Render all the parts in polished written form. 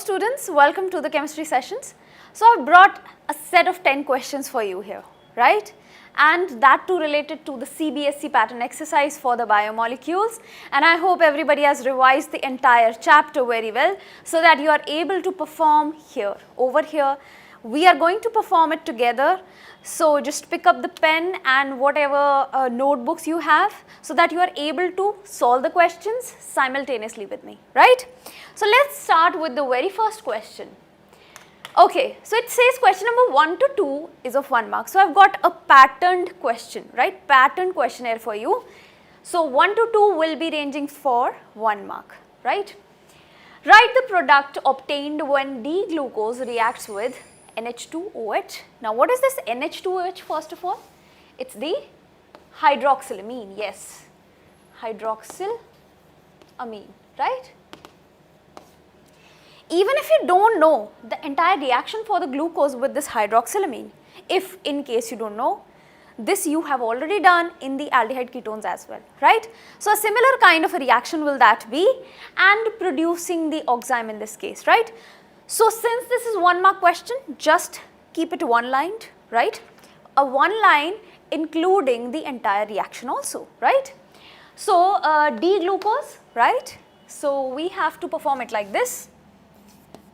students, welcome to the chemistry sessions. So I brought a set of 10 questions for you here, right? And that too related to the CBSE pattern exercise for the biomolecules, and I hope everybody has revised the entire chapter very well so that you are able to perform here. Over here we are going to perform it together, so just pick up the pen and whatever notebooks you have so that you are able to solve the questions simultaneously with me, right? So let's start with the very first question. Okay, so it says question number 1 to 2 is of 1 mark. So I've got a patterned question, right? Patterned questionnaire for you. So 1 to 2 will be ranging for 1 mark, right? Write the product obtained when D-glucose reacts with NH2OH. Now what is this NH2OH first of all? It's the hydroxylamine, yes, hydroxylamine, right? Even if you don't know the entire reaction for the glucose with this hydroxylamine, if in case you don't know, this you have already done in the aldehyde ketones as well, right? So a similar kind of a reaction will that be, and producing the oxime in this case, right? So since this is 1 mark question, just keep it one lined, right? A one line including the entire reaction also, right? So D-glucose, right? So we have to perform it like this.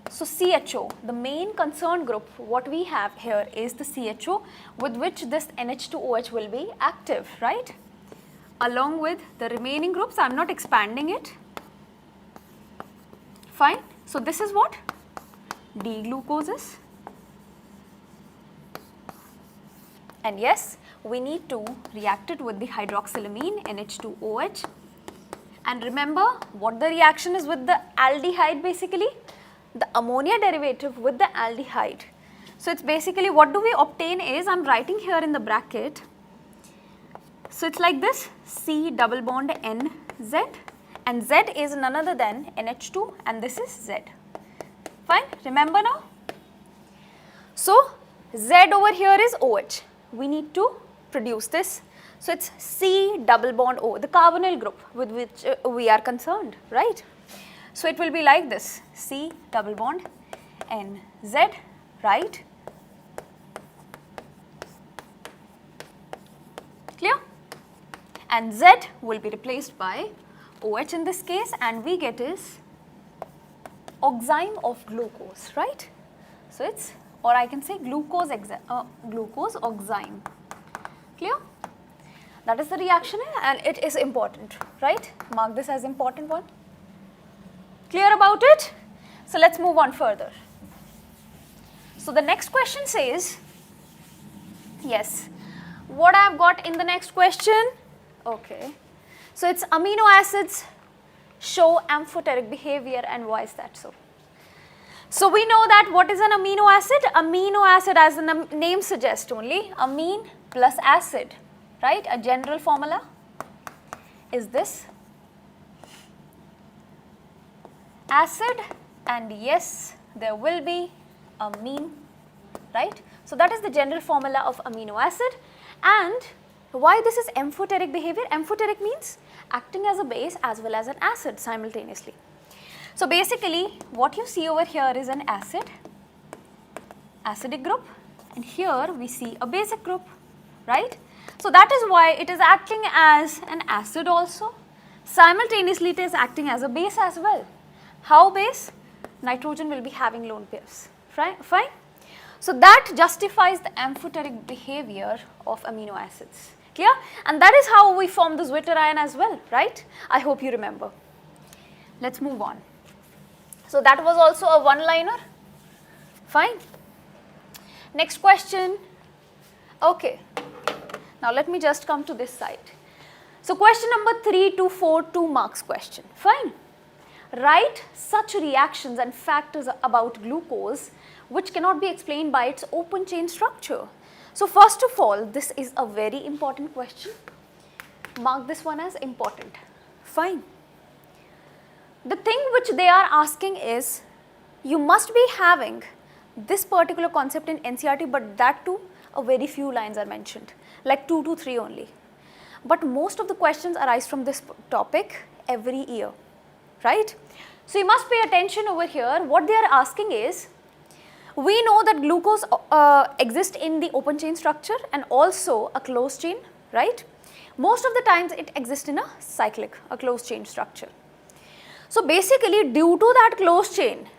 So CHO, the main concerned group, what we have here is the CHO with which this NH2OH will be active, right? Along with the remaining groups, I am not expanding it. Fine. So this is what D-glucose is. And yes, we need to react it with the hydroxylamine NH2OH. And remember what the reaction is with the aldehyde basically? The ammonia derivative with the aldehyde. So it's basically what do we obtain is, I'm writing here in the bracket. So it's like this, C double bond N Z, and Z is none other than NH2 and this is Z. Fine, remember now? So Z over here is OH. We need to produce this. So it's C double bond O, the carbonyl group with which we are concerned, right? So it will be like this, C double bond N Z, right? Clear? And Z will be replaced by OH in this case, and we get is oxime of glucose, right? So it's, or I can say glucose oxime. Clear? That is the reaction and it is important, right? Mark this as important one. Clear about it? So let's move on further. So the next question says, yes, what I have got in the next question? Okay, so it's amino acids show amphoteric behavior, and why is that so? So we know that what is an amino acid? Amino acid, as the name suggests only, amine plus acid, right? A general formula is this. Acid, and yes, there will be amine, right? So that is the general formula of amino acid. And why this is amphoteric behavior? Amphoteric means acting as a base as well as an acid simultaneously. So basically what you see over here is an acid, acidic group, and here we see a basic group, right? So that is why it is acting as an acid also. Simultaneously it is acting as a base as well. How base? Nitrogen will be having lone pairs, fine? So that justifies the amphoteric behavior of amino acids, clear? And that is how we form the zwitterion as well, right? I hope you remember. Let's move on. So that was also a one-liner, fine? Next question, okay. Now let me just come to this side. So question number 3 to 4, 2 marks question, fine? Write such reactions and factors about glucose which cannot be explained by its open chain structure. So first of all, this is a very important question. Mark this one as important. Fine. The thing which they are asking is, you must be having this particular concept in NCERT, but that too a very few lines are mentioned, like 2 to 3 only. But most of the questions arise from this topic every year, right? So you must pay attention over here. What they are asking is, we know that glucose exists in the open chain structure and also a closed chain, right? Most of the times it exists in a closed chain structure. So basically, due to that closed chain,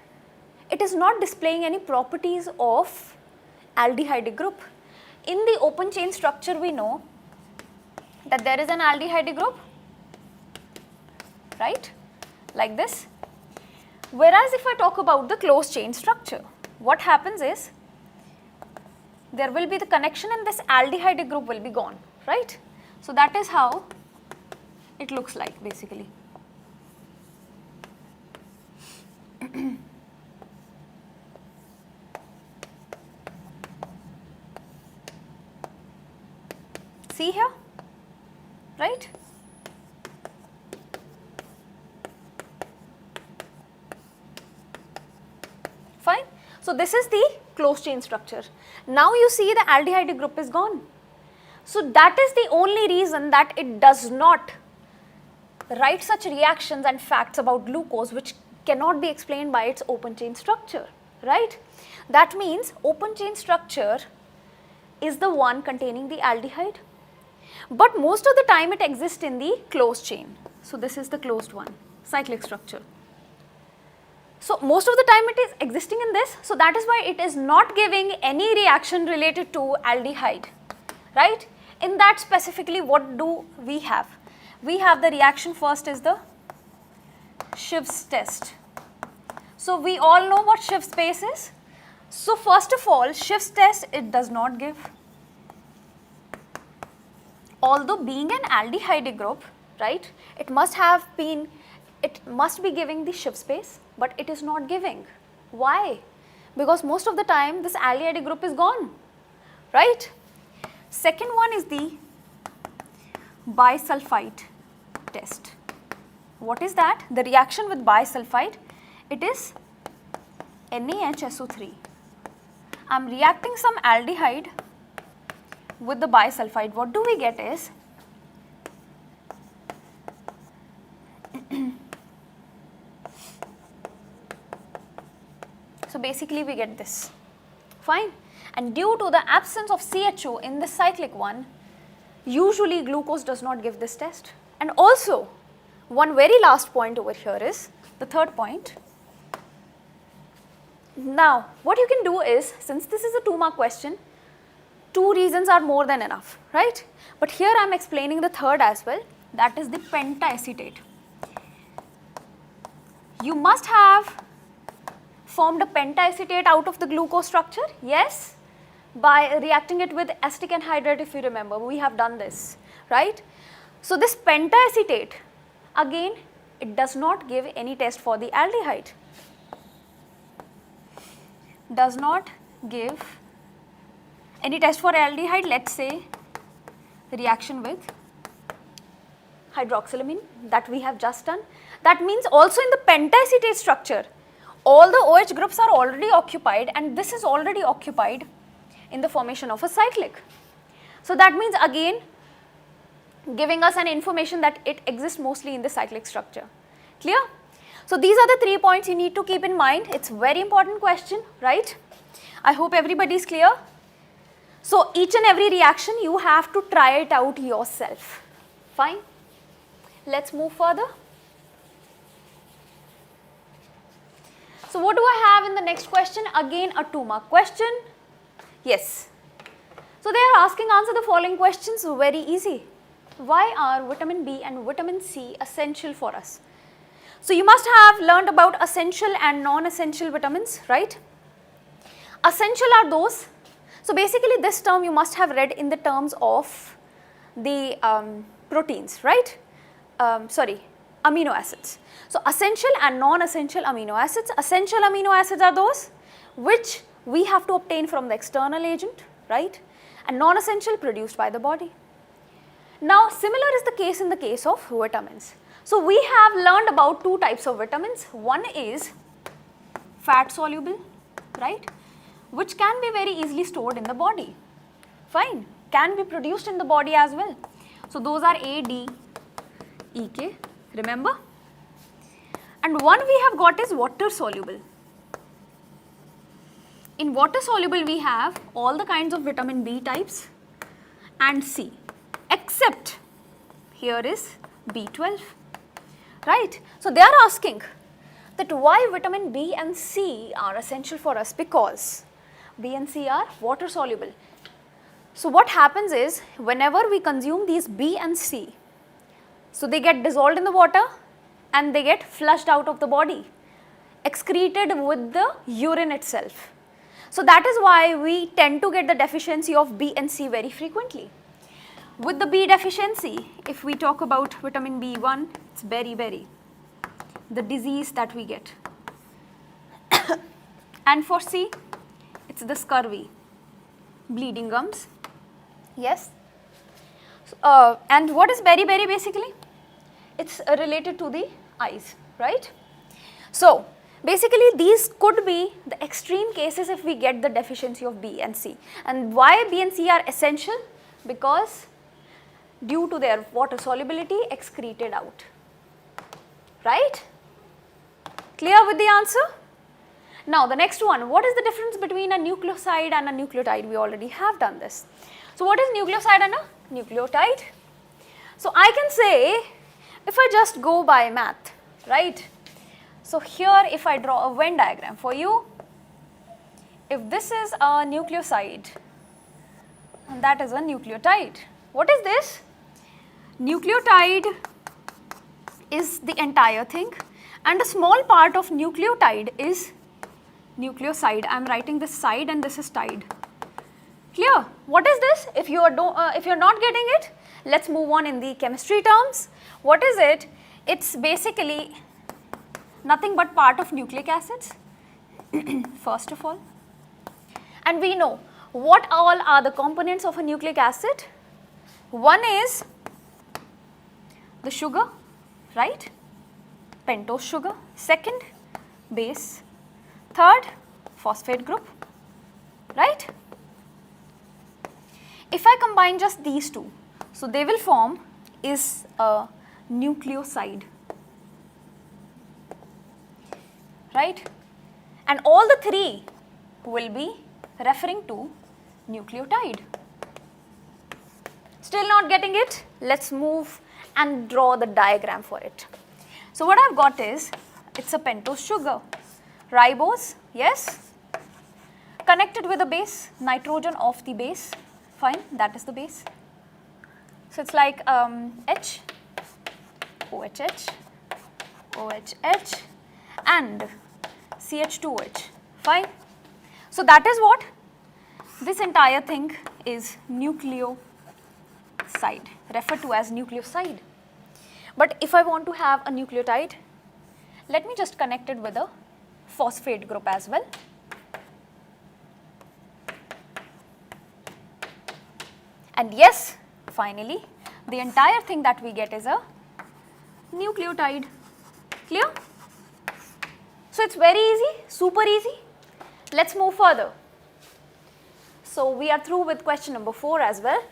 it is not displaying any properties of aldehyde group. In the open chain structure, we know that there is an aldehyde group, right, like this. Whereas if I talk about the closed chain structure, what happens is, there will be the connection and this aldehyde group will be gone, right. So that is how it looks like basically. See here, right? Fine. So this is the closed chain structure. Now you see the aldehyde group is gone. So that is the only reason that it does not write such reactions and facts about glucose which cannot be explained by its open chain structure, right? That means open chain structure is the one containing the aldehyde, but most of the time it exists in the closed chain. So this is the closed one, cyclic structure. So most of the time it is existing in this, so that is why it is not giving any reaction related to aldehyde, right? In that specifically, what do we have? We have the reaction first is the Schiff's test. So we all know what Schiff's space is. So first of all, Schiff's test, it does not give. Although being an aldehyde group, right, it must be giving the Schiff space, but it is not giving. Why? Because most of the time this aldehyde group is gone, right? Second one is the bisulfite test. What is that? The reaction with bisulfite, it is NaHSO3. I am reacting some aldehyde with the bisulfite. What do we get is so basically we get this, fine. And due to the absence of CHO in the cyclic one, usually glucose does not give this test. And also, one very last point over here is the third point. Now, what you can do is, since this is a 2-mark question, 2 reasons are more than enough, right? But here I am explaining the third as well, that is the pentaacetate. You must have formed a pentaacetate out of the glucose structure, yes, by reacting it with acetic anhydride. If you remember, we have done this, right? So this pentaacetate, again, it does not give any test for the aldehyde, does not give any test for aldehyde. Let's say reaction with hydroxylamine that we have just done. That means also in the pentaacetate structure, all the OH groups are already occupied, and this is already occupied in the formation of a cyclic. So that means again giving us an information that it exists mostly in the cyclic structure. Clear? So these are the 3 points you need to keep in mind. It's very important question, right? I hope everybody is clear. So each and every reaction you have to try it out yourself. Fine? Let's move further. So what do I have in the next question? Again a 2-mark question. Yes. So they are asking answer the following questions, very easy. Why are vitamin B and vitamin C essential for us? So you must have learned about essential and non-essential vitamins, right? Essential are those. So basically this term you must have read in the terms of the proteins, right? Amino acids. So essential and non-essential amino acids. Essential amino acids are those which we have to obtain from the external agent, right? And non-essential produced by the body. Now similar is the case in the case of vitamins. So we have learned about 2 types of vitamins. One is fat soluble, right, which can be very easily stored in the body. Fine, can be produced in the body as well. So those are A, D, E, K, remember? and one we have got is water soluble. In water soluble we have all the kinds of vitamin B types and C, except here is B12, right. So they are asking that why vitamin B and C are essential for us, because B and C are water soluble. So what happens is, whenever we consume these B and C, so they get dissolved in the water and they get flushed out of the body, excreted with the urine itself. So that is why we tend to get the deficiency of B and C very frequently. With the B deficiency, if we talk about vitamin B1, it's beriberi, the disease that we get. And for C, it's the scurvy, bleeding gums. Yes. And what is beriberi basically? It's related to the eyes, right? So basically these could be the extreme cases if we get the deficiency of B and C. And why B and C are essential? Because due to their water solubility excreted out, right? Clear with the answer? Now the next one, what is the difference between a nucleoside and a nucleotide? We already have done this. So what is nucleoside and a nucleotide? So I can say, if I just go by math, right? So here if I draw a Venn diagram for you, if this is a nucleoside and that is a nucleotide, what is this? Nucleotide is the entire thing, and a small part of nucleotide is nucleoside. I am writing this side and this is tide. Clear? What is this? If you are not getting it, let's move on in the chemistry terms. What is it? It's basically nothing but part of nucleic acids, first of all. And we know what all are the components of a nucleic acid. One is the sugar, right? Pentose sugar. Second, base. Third, phosphate group, right? If I combine just these two, so they will form is a nucleoside, right? And all the three will be referring to nucleotide. Still not getting it? Let's move and draw the diagram for it. So what I've got is, it's a pentose sugar, ribose, yes, connected with a base, nitrogen of the base, fine, that is the base. So it's like H, OHH, OHH and CH2OH, fine. So that is what this entire thing is, nucleoside, referred to as nucleoside. But if I want to have a nucleotide, let me just connect it with a phosphate group as well. And yes, finally, the entire thing that we get is a nucleotide. Clear? So it's very easy, super easy. Let's move further. So we are through with question number 4 as well.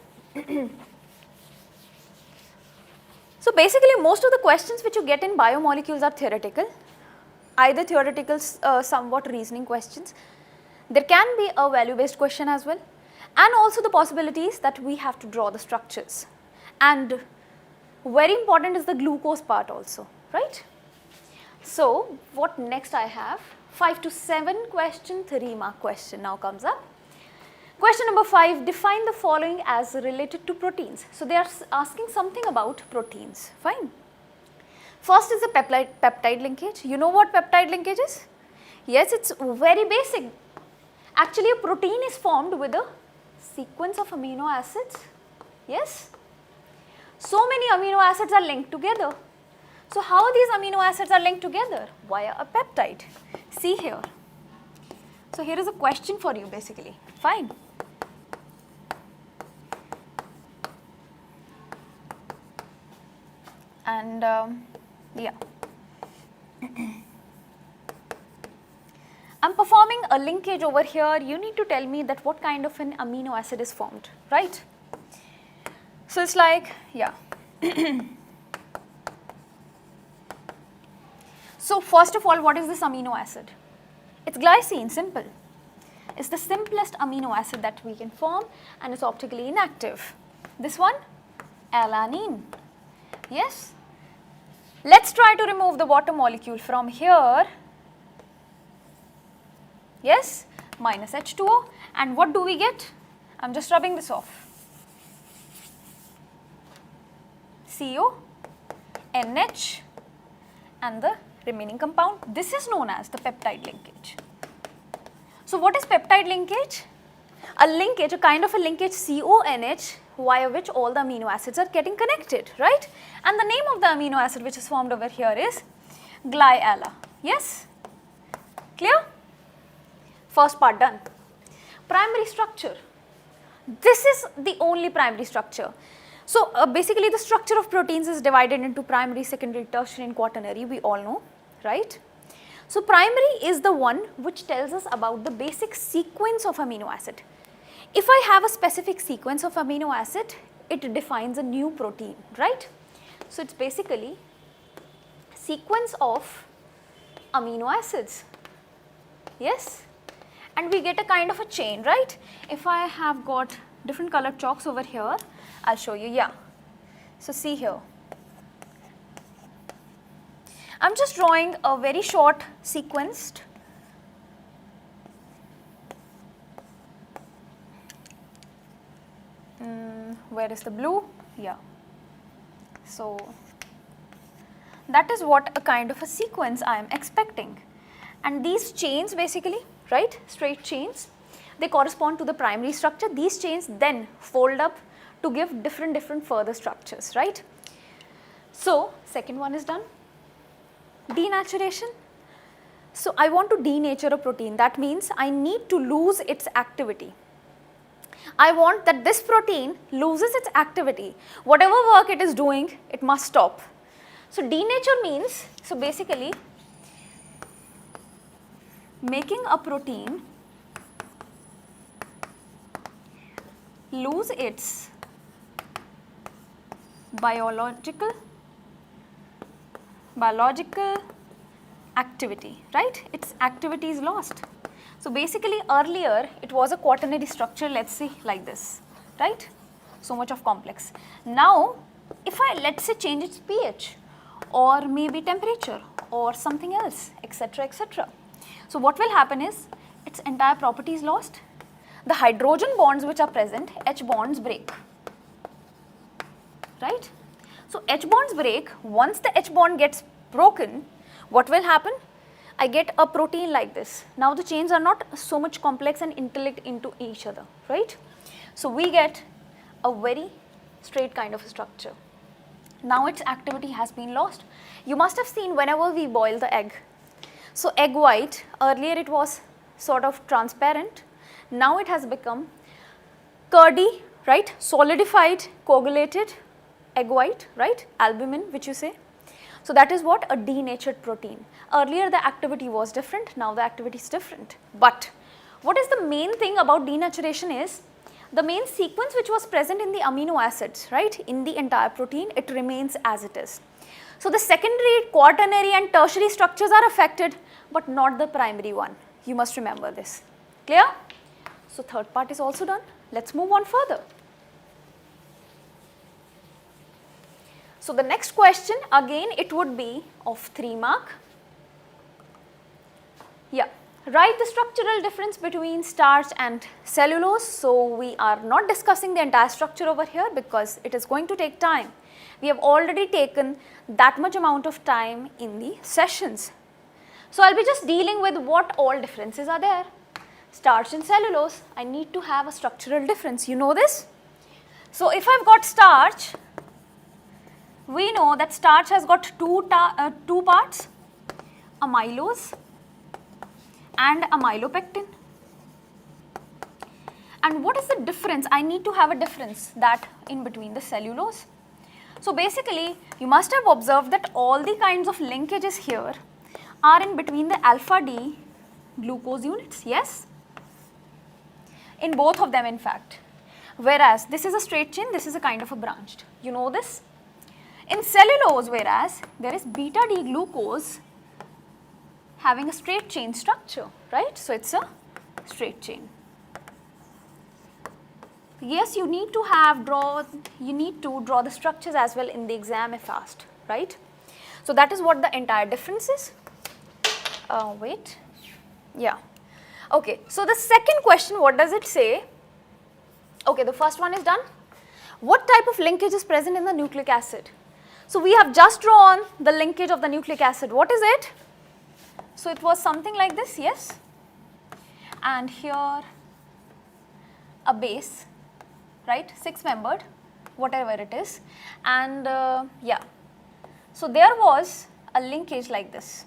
So basically most of the questions which you get in biomolecules are theoretical, either theoretical somewhat reasoning questions. There can be a value based question as well, and also the possibilities that we have to draw the structures, and very important is the glucose part also, right? So what next I have, 5 to 7 question, 3 mark question now comes up. Question number 5, define the following as related to proteins. So they are asking something about proteins, fine. First is the peptide linkage. You know what peptide linkage is? Yes, it's very basic. Actually a protein is formed with a sequence of amino acids, yes. So many amino acids are linked together. So how these amino acids are linked together? Via a peptide. See here. So here is a question for you basically, fine. And yeah, I'm performing a linkage over here. You need to tell me that what kind of an amino acid is formed, right? So it's like, yeah. So So first of all, what is this amino acid? It's glycine, simple. It's the simplest amino acid that we can form and it's optically inactive. This one, alanine. Yes. Let's try to remove the water molecule from here. Yes, minus H2O, and what do we get? I'm just rubbing this off. CO, NH, and the remaining compound. This is known as the peptide linkage. So what is peptide linkage? A linkage, a kind of a linkage CONH via which all the amino acids are getting connected, right? And the name of the amino acid which is formed over here is glyala. Yes? Clear? First part done. Primary structure. This is the only primary structure. So basically the structure of proteins is divided into primary, secondary, tertiary and quaternary, we all know, right? So primary is the one which tells us about the basic sequence of amino acid. If I have a specific sequence of amino acid, it defines a new protein, right? So it's basically sequence of amino acids. Yes? And we get a kind of a chain, right? If I have got different colored chalks over here, I'll show you, yeah. So see here. I'm just drawing a very short sequenced where is the blue? Yeah. So that is what a kind of a sequence I am expecting. And these chains basically, right, straight chains, they correspond to the primary structure. These chains then fold up to give different further structures, right? So second one is done. Denaturation. So I want to denature a protein. That means I need to lose its activity. I want that this protein loses its activity. Whatever work it is doing, it must stop. So denature means, so basically making a protein lose its biological activity, right? Its activity is lost. So basically earlier it was a quaternary structure, let's say like this, right? So much of complex. Now if I, let's say, change its pH or maybe temperature or something else, etc., etc. So what will happen is its entire property is lost. The hydrogen bonds which are present, H bonds break, right? So H bonds break. Once the H bond gets broken, what will happen? I get a protein like this. Now the chains are not so much complex and interlinked into each other, right? So we get a very straight kind of structure. Now its activity has been lost. You must have seen whenever we boil the egg. So egg white, earlier it was sort of transparent. Now it has become curdy, right? Solidified, coagulated egg white, right? Albumin, which you say. So that is what a denatured protein. Earlier the activity was different, now the activity is different. But what is the main thing about denaturation is, the main sequence which was present in the amino acids, right, in the entire protein, it remains as it is. So the secondary, quaternary and tertiary structures are affected, but not the primary one. You must remember this. Clear? So third part is also done. Let's move on further. So the next question, again it would be of 3 mark. Yeah, write the structural difference between starch and cellulose. So we are not discussing the entire structure over here because it is going to take time. We have already taken that much amount of time in the sessions. So I'll be just dealing with what all differences are there. Starch and cellulose, I need to have a structural difference. You know this? So if I've got starch, we know that starch has got two parts, amylose and amylopectin. And what is the difference? I need to have a difference that in between the cellulose. So basically you must have observed that all the kinds of linkages here are in between the alpha D glucose units, yes? In both of them in fact. Whereas this is a straight chain, this is a kind of a branched. You know this? In cellulose, whereas there is beta D glucose having a straight chain structure, right? So it's a straight chain. Yes, you need to draw the structures as well in the exam if asked, right? So that is what the entire difference is. Wait, yeah. Okay, so the second question, what does it say? Okay, the first one is done. What type of linkage is present in the nucleic acid? So we have just drawn the linkage of the nucleic acid. What is it? So it was something like this, yes. And here a base, right, 6-membered, whatever it is. And yeah, so there was a linkage like this.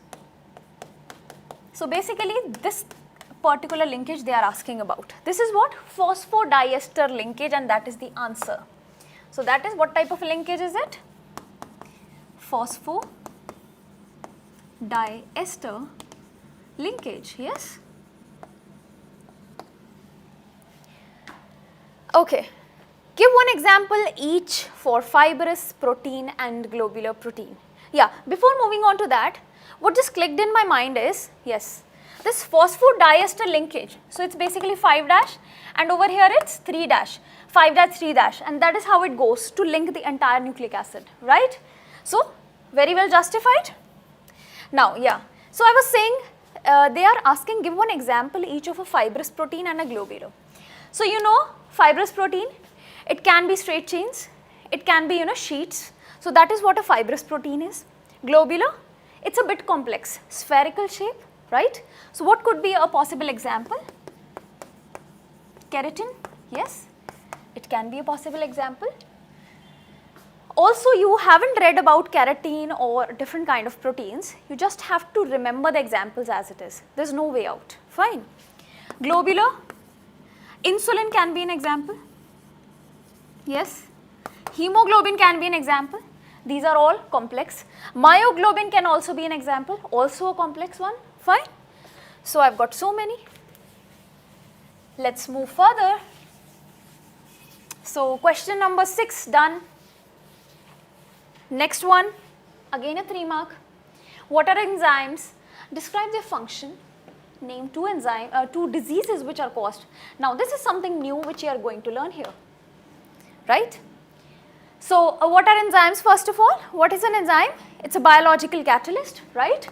So basically this particular linkage they are asking about. This is what? Phosphodiester linkage, and that is the answer. So that is what type of linkage is it? Phosphodiester linkage, yes. Okay, give one example each for fibrous protein and globular protein. Yeah, before moving on to that, what just clicked in my mind is, yes, this phosphodiester linkage. So it's basically 5 dash, and over here it's 3 dash, 5 dash, 3 dash, and that is how it goes to link the entire nucleic acid, right? So very well justified. Now, yeah, so I was saying they are asking give one example each of a fibrous protein and a globular. So you know fibrous protein, it can be straight chains, it can be sheets. So that is what a fibrous protein is. Globular, it's a bit complex, spherical shape, right? So what could be a possible example? Keratin, yes, it can be a possible example. Also, you haven't read about keratin or different kind of proteins, you just have to remember the examples as it is. There is no way out, fine. Globular, insulin can be an example, yes. Hemoglobin can be an example, these are all complex. Myoglobin can also be an example, also a complex one, fine. So I've got so many. Let's move further. So question number 6 done. Next one, again a 3 mark. What are enzymes? Describe their function. Name two diseases which are caused. Now this is something new which you are going to learn here, right? So what are enzymes first of all? What is an enzyme? It's a biological catalyst, right?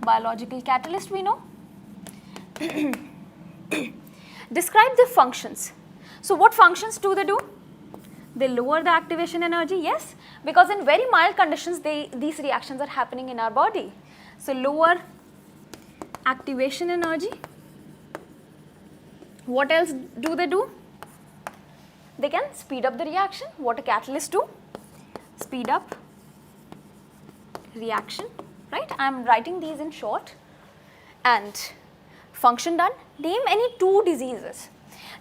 Biological catalyst we know. Describe their functions. So what functions do they do? They lower the activation energy, yes, because in very mild conditions these reactions are happening in our body. So lower activation energy. What else do they do? They can speed up the reaction. What a catalyst do? Speed up reaction, right? I am writing these in short. And function done. Name any 2 diseases.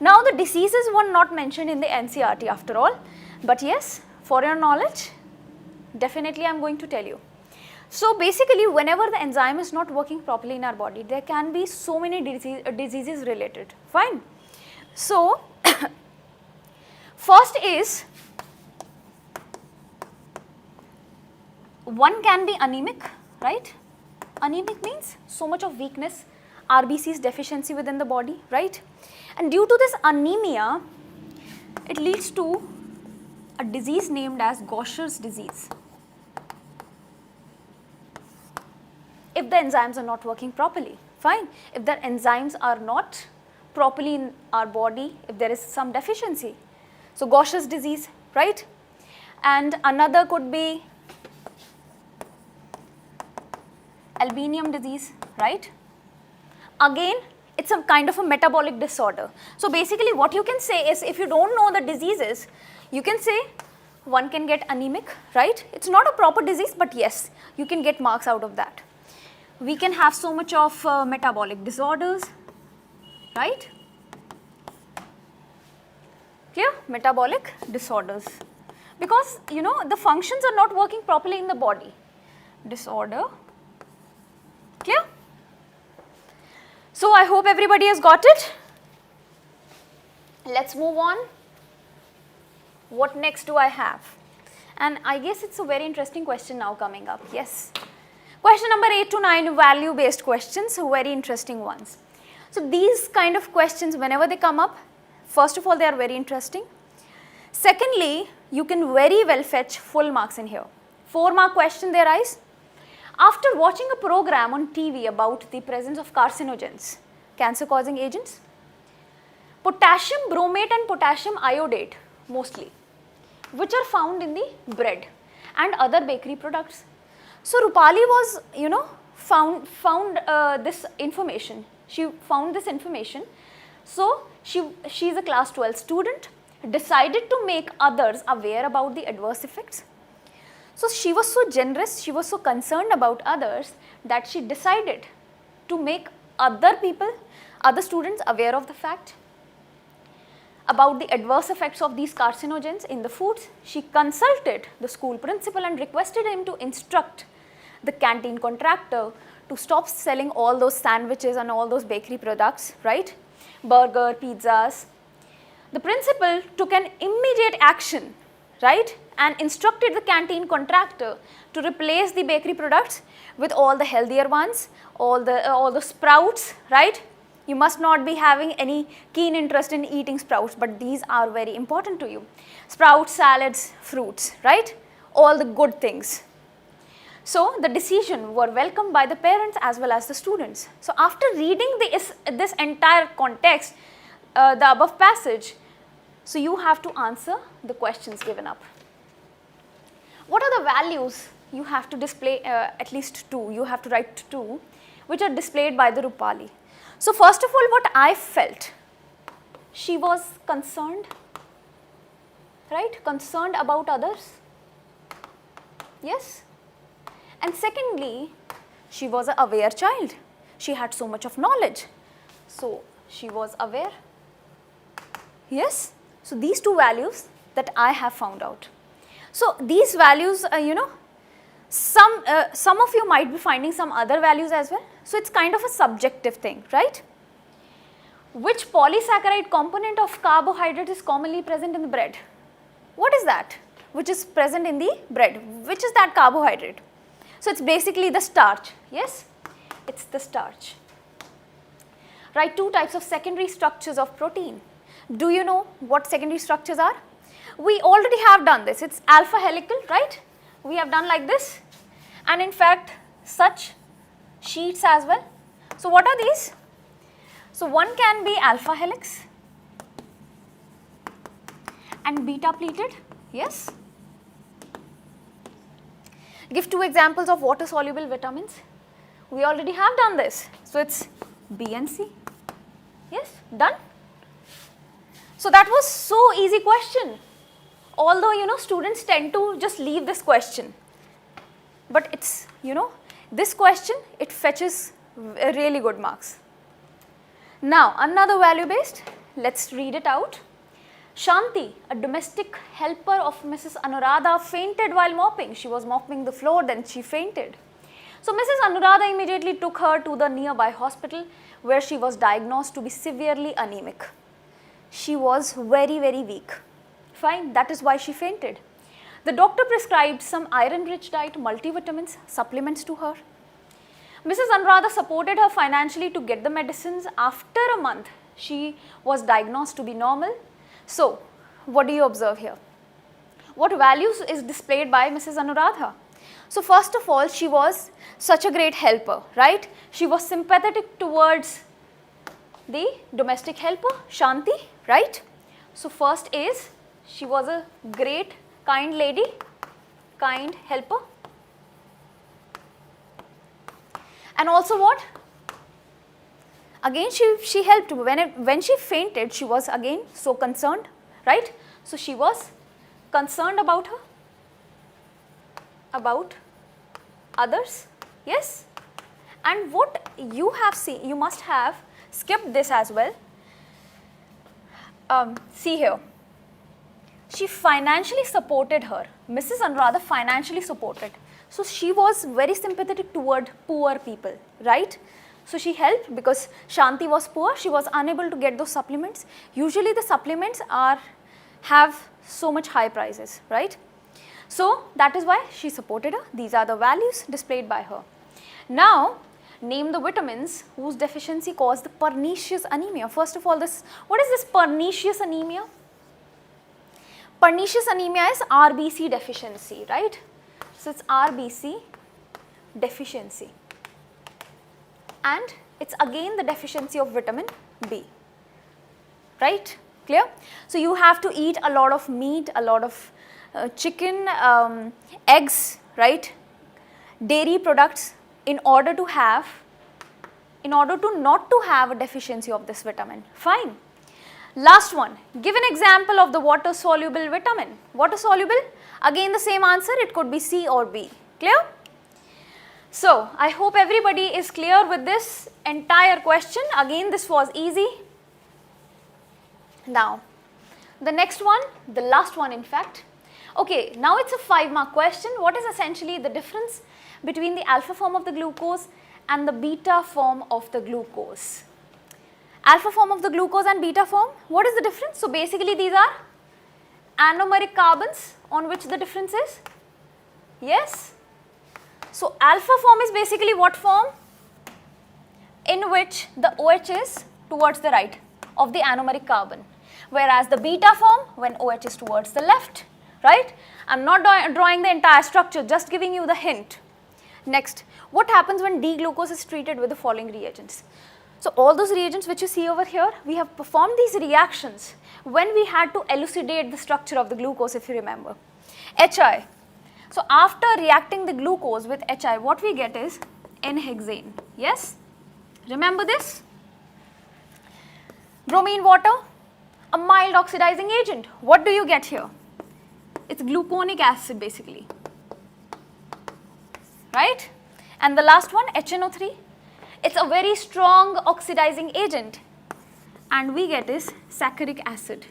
Now the diseases were not mentioned in the NCERT after all, but yes, for your knowledge, definitely I am going to tell you. So basically whenever the enzyme is not working properly in our body, there can be so many diseases related, fine. So first is, one can be anemic, right? Anemic means so much of weakness, RBC's deficiency within the body, right? And due to this anemia, it leads to a disease named as Gaucher's disease. If the enzymes are not working properly, fine. If the enzymes are not properly in our body, if there is some deficiency, so Gaucher's disease, right? And another could be albinium disease, right? Again, it's a kind of a metabolic disorder. So basically what you can say is, if you don't know the diseases, you can say one can get anemic, right? It's not a proper disease, but yes, you can get marks out of that. We can have so much of metabolic disorders, right? Clear? Metabolic disorders. Because the functions are not working properly in the body. Disorder. Clear? So I hope everybody has got it. Let's move on. What next do I have? And I guess it's a very interesting question now coming up. Yes. Question number 8 to 9, value based questions, very interesting ones. So these kind of questions, whenever they come up, first of all they are very interesting. Secondly, you can very well fetch full marks in here. 4-mark question they arise. After watching a program on TV about the presence of carcinogens, cancer causing agents, potassium bromate and potassium iodate mostly, which are found in the bread and other bakery products. So Rupali was, found this information. She found this information. So she is a class 12 student, decided to make others aware about the adverse effects. So she was so generous, she was so concerned about others that she decided to make other people, other students aware of the fact about the adverse effects of these carcinogens in the foods. She consulted the school principal and requested him to instruct the canteen contractor to stop selling all those sandwiches and all those bakery products, right? Burger, pizzas. The principal took an immediate action, right? And instructed the canteen contractor to replace the bakery products with all the healthier ones, all the sprouts, right? You must not be having any keen interest in eating sprouts, but these are very important to you. Sprouts, salads, fruits, right? All the good things. So the decision were welcomed by the parents as well as the students. So after reading this entire context, the above passage, so you have to answer the questions given up. What are the values you have to display? At least 2, you have to write 2, which are displayed by the Rupali. So first of all, what I felt, she was concerned, right? Concerned about others. Yes. And secondly, she was an aware child. She had so much of knowledge. So she was aware. Yes. So these 2 values that I have found out. So these values, some of you might be finding some other values as well. So it's kind of a subjective thing, right? Which polysaccharide component of carbohydrate is commonly present in the bread? What is that? Which is present in the bread? Which is that carbohydrate? So it's basically the starch. Yes, it's the starch. Write 2 types of secondary structures of protein. Do you know what secondary structures are? We already have done this. It's alpha helical, right? We have done like this, and in fact such sheets as well. So what are these? So one can be alpha helix and beta pleated. Yes. Give 2 examples of water soluble vitamins. We already have done this. So it's B and C. Yes, done. So that was so easy question. Although students tend to just leave this question, but it's this question, it fetches really good marks. Now another value based, let's read it out. Shanti, a domestic helper of Mrs. Anuradha, fainted while mopping. She was mopping the floor, then she fainted. So Mrs. Anuradha immediately took her to the nearby hospital, where she was diagnosed to be severely anemic. She was very, very weak. Fine, that is why she fainted. The doctor prescribed some iron-rich diet, multivitamins, supplements to her. Mrs. Anuradha supported her financially to get the medicines. After a month, she was diagnosed to be normal. So, what do you observe here? What values is displayed by Mrs. Anuradha? So, first of all, she was such a great helper, right? She was sympathetic towards the domestic helper, Shanti, right? So, first is she was a great, kind lady, kind helper. And also what? Again, she helped. When she fainted, she was again so concerned, right? So she was concerned about her, about others, yes? And what you have seen, you must have skipped this as well. See here, she financially supported her. Mrs. Anuradha financially supported. So she was very sympathetic toward poor people, right? So she helped because Shanti was poor, she was unable to get those supplements. Usually the supplements have so much high prices, right? So that is why she supported her. These are the values displayed by her. Now name the vitamins whose deficiency caused the pernicious anemia. First of all, what is this pernicious anemia? Pernicious anemia is RBC deficiency, right? So it's RBC deficiency, and it's again the deficiency of vitamin B, right? Clear? So you have to eat a lot of meat, a lot of chicken, eggs, right? Dairy products in order not to have a deficiency of this vitamin. Fine. Last one, give an example of the water soluble vitamin. Water soluble, again the same answer, it could be C or B. Clear? So I hope everybody is clear with this entire question. Again, this was easy. Now the next one, the last one in fact. Okay, now it's a 5-mark question. What is essentially the difference between the alpha form of the glucose and the beta form of the glucose? Alpha form of the glucose and beta form, what is the difference? So basically these are anomeric carbons on which the difference is. Yes? So alpha form is basically what form? In which the OH is towards the right of the anomeric carbon, whereas the beta form when OH is towards the left, right? I am not drawing the entire structure, just giving you the hint. Next, what happens when D-glucose is treated with the following reagents? So all those reagents which you see over here, we have performed these reactions when we had to elucidate the structure of the glucose, if you remember. HI. So after reacting the glucose with HI, what we get is N-hexane. Yes? Remember this? Bromine water, a mild oxidizing agent. What do you get here? It's gluconic acid basically. Right? And the last one, HNO3. It's a very strong oxidizing agent, and we get is saccharic acid.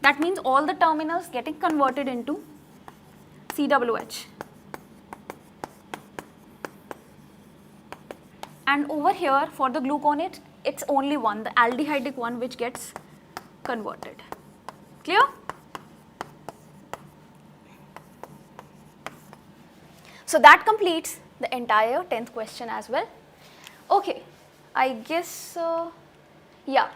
That means all the terminals getting converted into COOH. And over here for the gluconate, it's only one, the aldehydic one, which gets converted. Clear? So that completes the entire 10th question as well. Okay, I guess, yeah,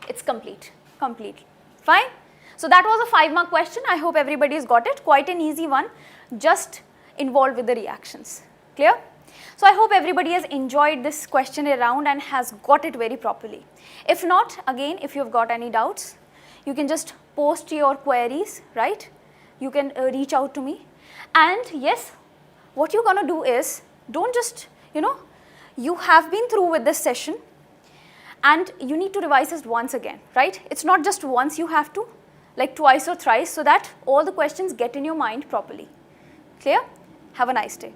it's complete, completely. Fine. So that was a 5-mark question. I hope everybody has got it. Quite an easy one, just involved with the reactions. Clear? So I hope everybody has enjoyed this question around and has got it very properly. If not, again, if you've got any doubts, you can just post your queries, right? You can reach out to me. And yes, what you're gonna do is, don't just, you have been through with this session and you need to revise this once again, right? It's not just once, you have to, like twice or thrice, so that all the questions get in your mind properly. Clear? Have a nice day.